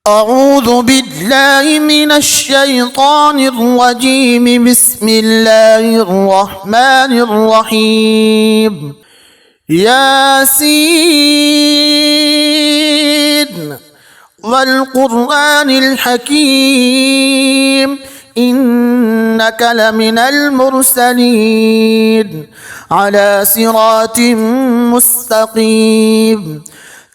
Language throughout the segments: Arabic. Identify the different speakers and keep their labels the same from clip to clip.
Speaker 1: أعوذ بالله من الشيطان الرجيم. بسم الله الرحمن الرحيم. ياسين والقرآن الحكيم إنك لمن المرسلين على صراط مستقيم.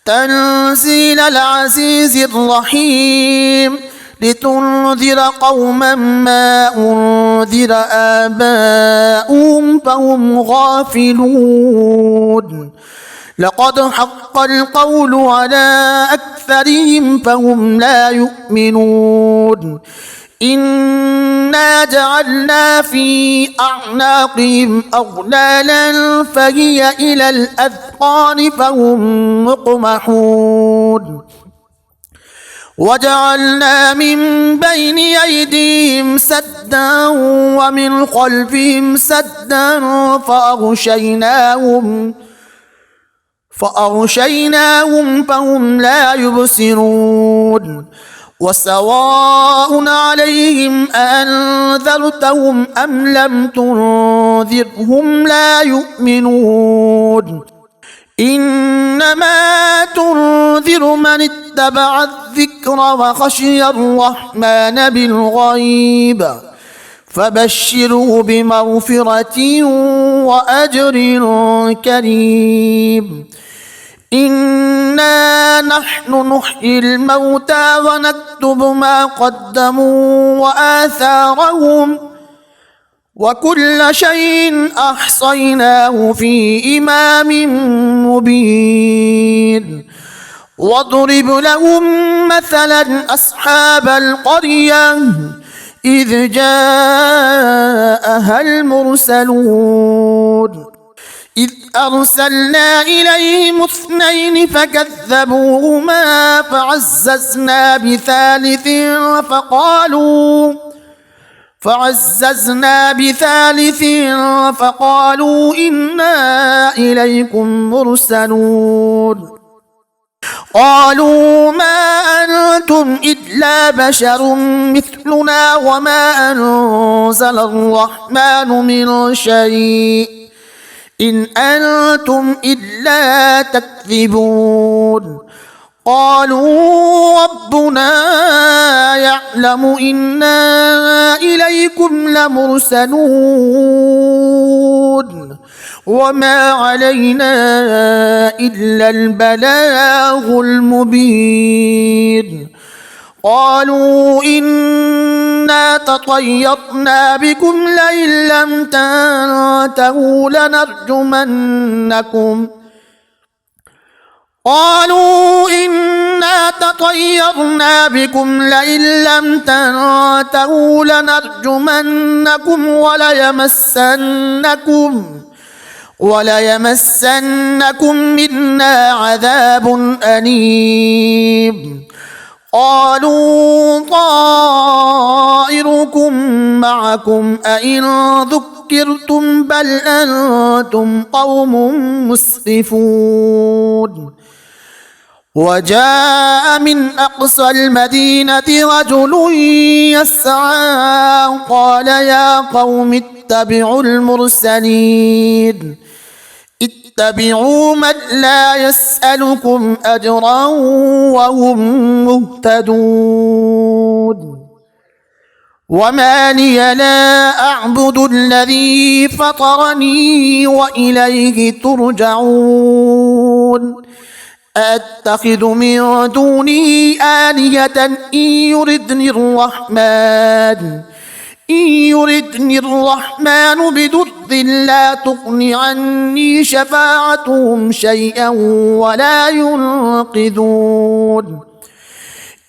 Speaker 1: تنزيل العزيز الرحيم لتنذر قوما ما أنذر آباؤهم فهم غافلون. لقد حق القول على أكثرهم فهم لا يؤمنون. إنا جعلنا في أعناقهم أغلالا فهي إلى الأذقان فهم مقمحون. وجعلنا من بين أيديهم سدا ومن خلفهم سدا فأغشيناهم فهم لا يبصرون. وسواء عليهم أأنذرتهم أم لم تنذرهم لا يؤمنون. إنما تنذر من اتبع الذكر وخشي الرحمن بالغيب فبشره بمغفرة وأجر كريم. إنا نحن نحيي الموتى ونكتب ما قدموا وآثارهم وكل شيء أحصيناه في إمام مبين. واضرب لهم مثلا أصحاب القرية إذ جاءها المرسلون إذ أرسلنا إليهم 2 فكذبوهما فعززنا بثالث فقالوا إنا إليكم مرسلون. قالوا ما أنتم إلا بشر مثلنا وما أنزل الرحمن من شيء إن أنتم إلا تكذبون. قالوا ربنا يعلم إنا إليكم لمرسلون وما علينا إلا البلاغ المبين. قالوا إنا تطيرنا بكم لئن لم تنتهوا لنرجمنكم وليمسنكم منا عذاب أليم. قالوا طائركم معكم أئن ذكرتم بل أنتم قوم مسرفون. وجاء من أقصى المدينة رجل يسعى قال يا قوم اتبعوا المرسلين اتبعوا من لا يسألكم أجرا وهم مهتدون. وما لي لا أعبد الذي فطرني وإليه ترجعون. أتخذ من دونه آلهة إن يردني الرحمن بضر لا تغن عني شفاعتهم شيئا ولا ينقذون.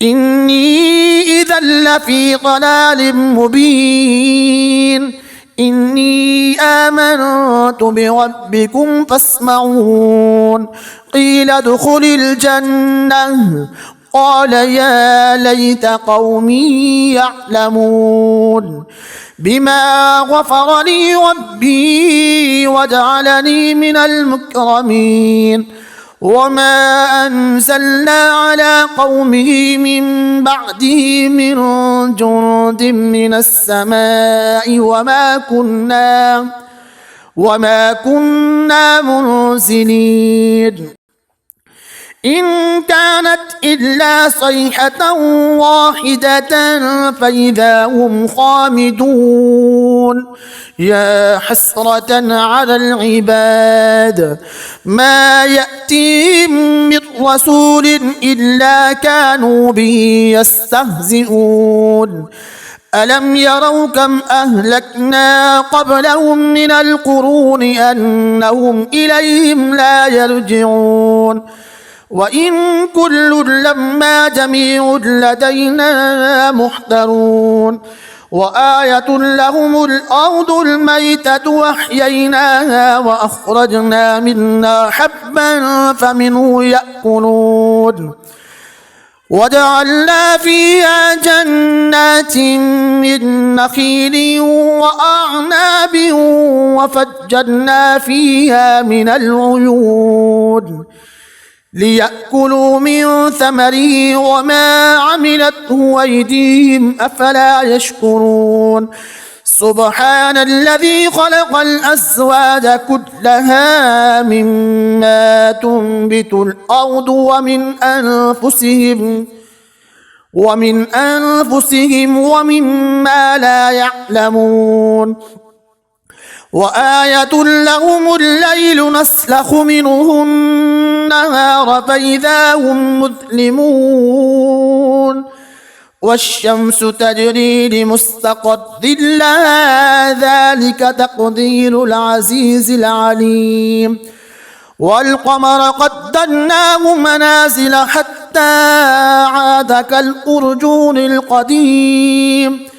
Speaker 1: إني إذا لفي ضلال مبين. إني آمنت بربكم فاسمعون. قيل ادخل الجنة قال يا ليت قومي يعلمون بما غفر لي ربي وجعلني من المكرمين. وما أنزلنا على قومه من بعده من جند من السماء وما كنا منزلين إن كانت إلا صيحة واحدة فإذا هم خامدون يا حسرة على العباد ما يأتيهم من رسول إلا كانوا به يستهزئون ألم يروا كم أهلكنا قبلهم من القرون أنهم إليهم لا يرجعون وإن كل لما جميع لدينا محضرون وآية لهم الأرض الميتة وأحييناها وأخرجنا منها حبا فمنه يأكلون وجعلنا فيها جنات من نخيل وأعناب وفجرنا فيها من العيون ليأكلوا من ثمره وما عملته أيديهم أفلا يشكرون سبحان الذي خلق الأزواج كلها مما تنبت الأرض ومن أنفسهم ومما لا يعلمون وآية لهم الليل نسلخ منه النهار فإذا هم مظلمون والشمس تجري لمستقر لها ذلك تقدير العزيز العليم والقمر قدرناه منازل حتى عاد كالأرجون القديم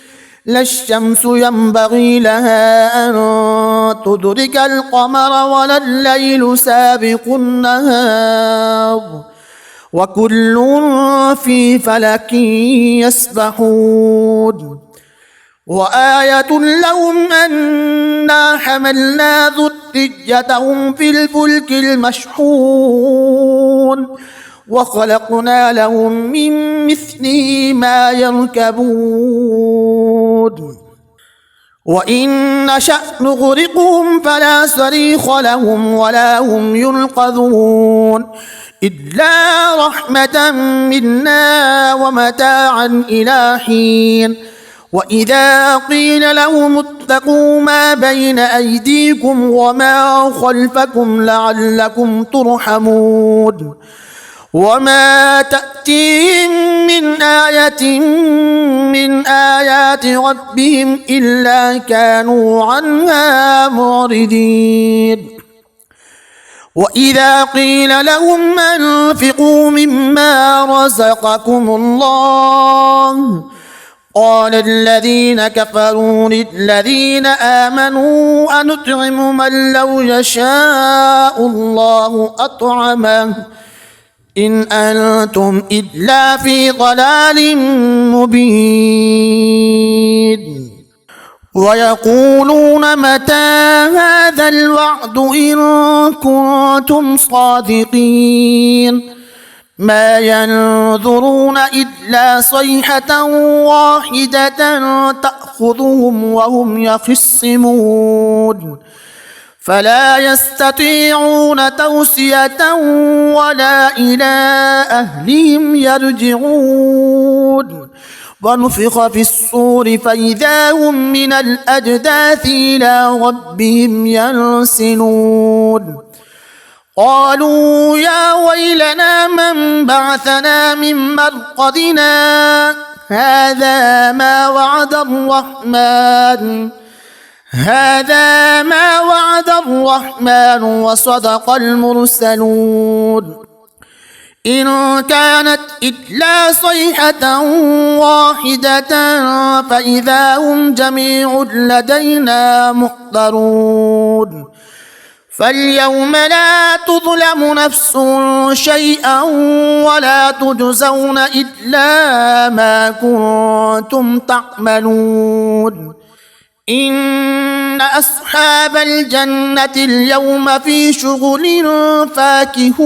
Speaker 1: لا الشمس ينبغي لها أن تدرك القمر ولا الليل سابق النهار وكل في فلك يسبحون وآية لهم أنا حملنا ذريتهم في الفلك المشحون وخلقنا لهم من مثله ما يركبون وإن نشأ نغرقهم فلا صريخ لهم ولا هم ينقذون إلا رحمة منا ومتاعا إلى حين وإذا قيل لهم اتقوا ما بين أيديكم وما خلفكم لعلكم ترحمون وما تأتيهم من آية من آيات ربهم إلا كانوا عنها معرضين وإذا قيل لهم أنفقوا مما رزقكم الله قال الذين كفروا للذين آمنوا أنطعم من لو يشاء الله أطعمه إن أنتم إلا في ضلال مبين ويقولون متى هذا الوعد إن كنتم صادقين ما ينظرون إلا صيحة واحدة تأخذهم وهم يخصمون فلا يستطيعون توصية ولا إلى أهلهم يرجعون ونفخ في الصور فإذا هم من الأجداث إلى ربهم ينسلون قالوا يا ويلنا من بعثنا من مرقدنا هذا ما وعد الرحمن وصدق المرسلون إن كانت إلا صيحة واحدة فإذا هم جميع لدينا محضرون فاليوم لا تظلم نفس شيئا ولا تجزون إلا ما كنتم تعملون إن أصحاب الجنة اليوم في شغل فاكهون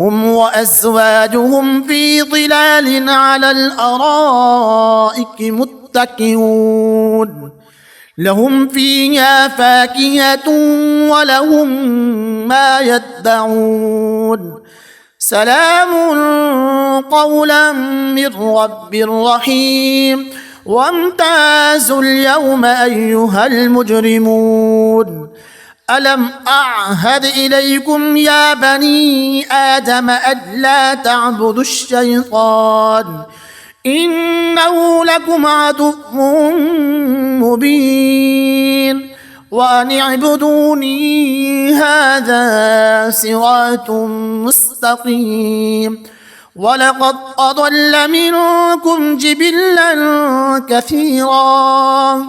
Speaker 1: هم وأزواجهم في ظلال على الأرائك متكئون لهم فيها فاكهة ولهم ما يدعون سلام قولا من رب رحيم وامتازوا اليوم أيها المجرمون ألم أعهد إليكم يا بني آدم ألا تعبدوا الشيطان إنه لكم عدو مبين وأن اعبدوني هذا صراط مستقيم ولقد أضل منكم جبلا كثيرا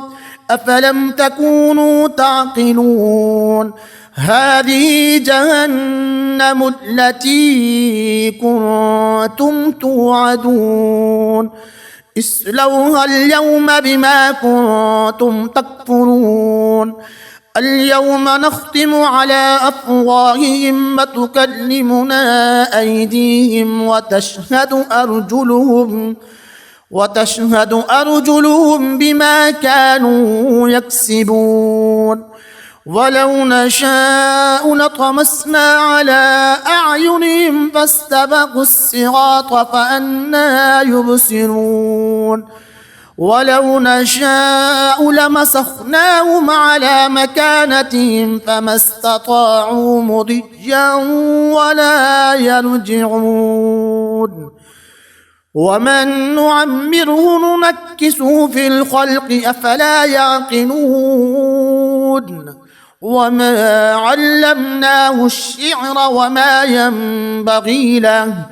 Speaker 1: أفلم تكونوا تعقلون هذه جهنم التي كنتم توعدون اصلوها اليوم بما كنتم تكفرون اليوم نختم على أفواههم وتكلمنا أيديهم وتشهد أرجلهم بما كانوا يكسبون ولو نشاء لطمسنا على أعينهم فاستبقوا الصراط فأنى يبصرون ولو نشاء لمسخناهم على مكانتهم فما استطاعوا مضيا ولا يرجعون ومن نعمره ننكسه في الخلق أفلا يعقلون وما علمناه الشعر وما ينبغي له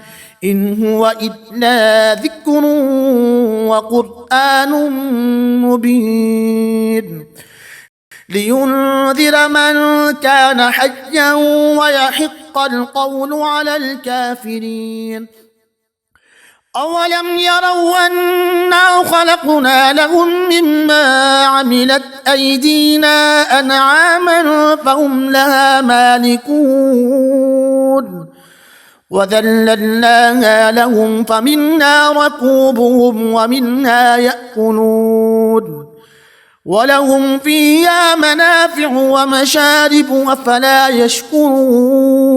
Speaker 1: إن هو إلا ذكر وقرآن مبين لينذر من كان حيا ويحق القول على الكافرين أولم يروا أنا خلقنا لهم مما عملت أيدينا أنعاما فهم لها مالكون وذللناها لهم فمنها ركوبهم ومنها يأكلون ولهم فيها منافع ومشارب أفلا يشكرون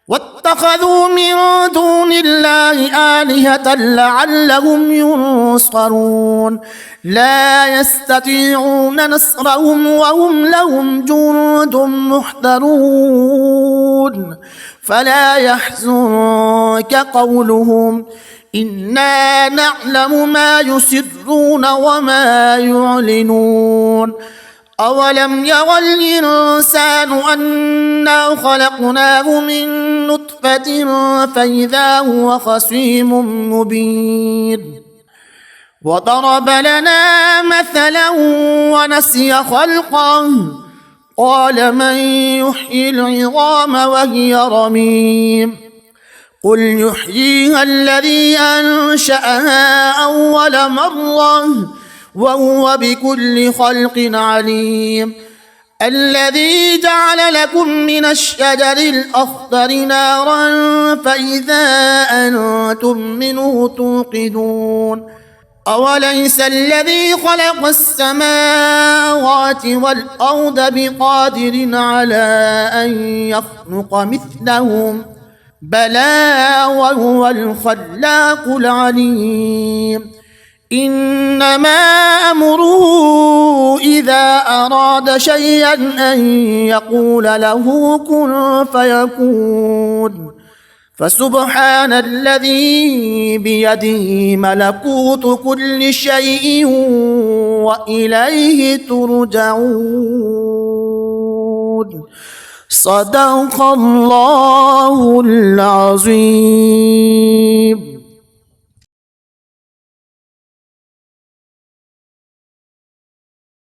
Speaker 1: واتخذوا من دون الله آلهة لعلهم ينصرون لا يستطيعون نصرهم وهم لهم جند محضرون فلا يحزنك قولهم إنا نعلم ما يسرون وما يعلنون أولم ير الإنسان أنا خلقناه من نطفة فإذا هو خصيم مبين وضرب لنا مثلا ونسي خلقه قال من يحيي العظام وهي رميم قل يحييها الذي أنشأها أول مرة وهو بكل خلق عليم الذي جعل لكم من الشجر الأخضر نارا فإذا أنتم منه توقدون أوليس الذي خلق السماوات والأرض بقادر على أن يخلق مثلهم بلى وهو الخلاق العليم إنما أمره إذا أراد شيئا أن يقول له كن فيكون فسبحان الذي بيده ملكوت كل شيء وإليه ترجعون صدق الله العظيم.